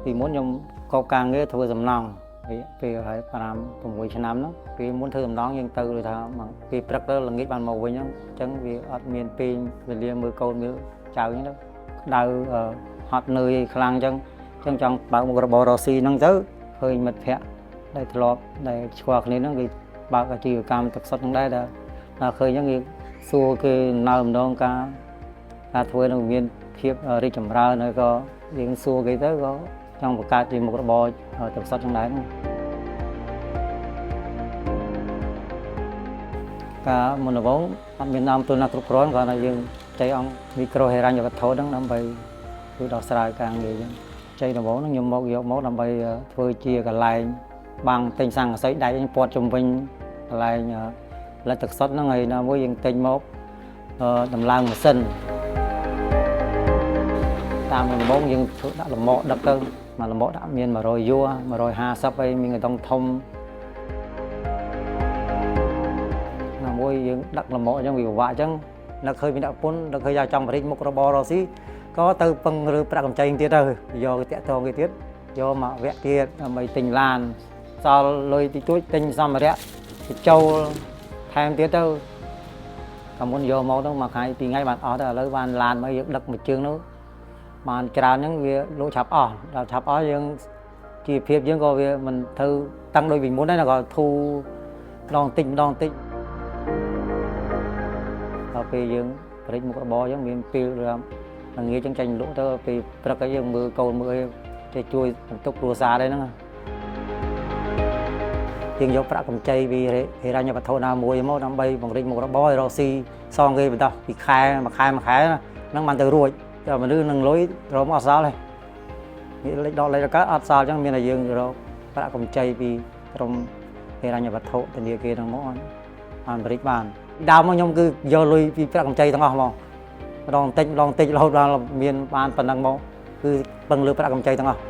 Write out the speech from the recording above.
ពីមុនខ្ញុំកបការងារធ្វើសំណង់ពេលហើយ5 6ឆ្នាំហ្នឹងពេលមុនធ្វើសំណង់យើងទៅថាពេលព្រឹកទៅល្ងាចបានមកវិញហ្នឹងអញ្ចឹងវាអត់មានពេលវេលាមើលកូនមើលចៅអញ្ចឹងទៅក្តៅហត់នឿយខ្លាំងអញ្ចឹងចង់បើកមុខរបររកស៊ីហ្នឹងទៅឃើញមិត្តភ័ក្តិដែលធ្លាប់ដែលឆ្កល់គ្នាហ្នឹងគេបើកអាជីវកម្មទឹកសុទ្ធហ្នឹងដែរដល់ឃើញអញ្ចឹងគេសួរគេណើម្ដងការធ្វើនឹងមានភាពរីកចម្រើនហើយក៏យើងសួរគេទៅក៏ចង់បង្កើតជាមុខរបរទឹកសុទ្ធចឹងដែរការមុនដំបូងអត់មានដើមទុនណាគ្រប់គ្រាន់គ្រាន់តែយើងចៃអង្គមីក្រូហិរញ្ញវត្ថុហ្នឹងដើម្បីជួយដោះស្រាយការងារចឹងចៃដំបូងហ្នឹងខ្ញុំយកមកដើម្បីធ្វើជាកន្លែងបាំងទិញស័ង្កសីដែកព័ទ្ធជុំវិញកន្លែងផលិតទឹកសុទ្ធហ្នឹងហើយណាមួយយើងទិញមកដំឡើងម៉ាស៊ីនតាមដំបូងយើងធ្វើដាក់លំមកដឹកទៅមកលំមកដាក់មាន100យួរ150ហើយមានកន្ទង់ធំណាមួយយើងដឹកលំមកអញ្ចឹងវាពិបាកអញ្ចឹងនឹកឃើញមានដាក់ពុននឹកឃើញថាចង់បរិចមុខរបររកស៊ីក៏ទៅពឹងរើប្រាក់កម្ចីទៀតទៅយកគេតាក់ទងគេទៀតយកមកវគ្គទៀតដើម្បីទិញឡានសល់លុយតិចតួចទិញសម្ភារៈចូលថែមទៀតទៅកាលមុនយកមកទៅមួយថ្ងៃ2ថ្ងៃបានអស់ទៅឥឡូវបានឡានមកយើងដឹកមួយជើងនោះបានច្រើនហ្នឹងវាលក់ឆាប់អស់ដល់ឆាប់អស់យើងជីវភាពយើងក៏វាមិនធ្វើតាំងដូចពីមុនដែរក៏ធូរម្ដងតិចដល់ពេលយើងបរិចមុខរបរអញ្ចឹងមានពេលល្ងាចអញ្ចឹងចាញ់លក់ទៅពេលព្រឹកអីយើងមើលកូនមើលអីចេះជួយបន្ទុកគ្រួសារដែរហ្នឹងយើងយកប្រាក់កម្ចីពីហិរញ្ញវត្ថុណាមួយមកដើម្បីបង្រិចមុខរបរឲ្យរកស៊ីសងគេបន្តពីខែហ្នឹងបានទៅរួចតែមនុស្សនឹងលុយរកមកអត់សល់ទេនេះលេខដកលេខកើតអត់សល់អញ្ចឹងមានតែយើងរកប្រាក់កម្ចីពីក្រុមហិរញ្ញវត្ថុធនាគារហ្នឹងមកបានបរិចបានដើមមកខ្ញុំគឺយកលុយពីប្រាក់កម្ចីទាំងអស់ហ្មងម្ដងតិចរហូតដល់មានបានប៉ុណ្ណឹងមកគឺពឹងលើប្រាក់កម្ចីទាំងអស់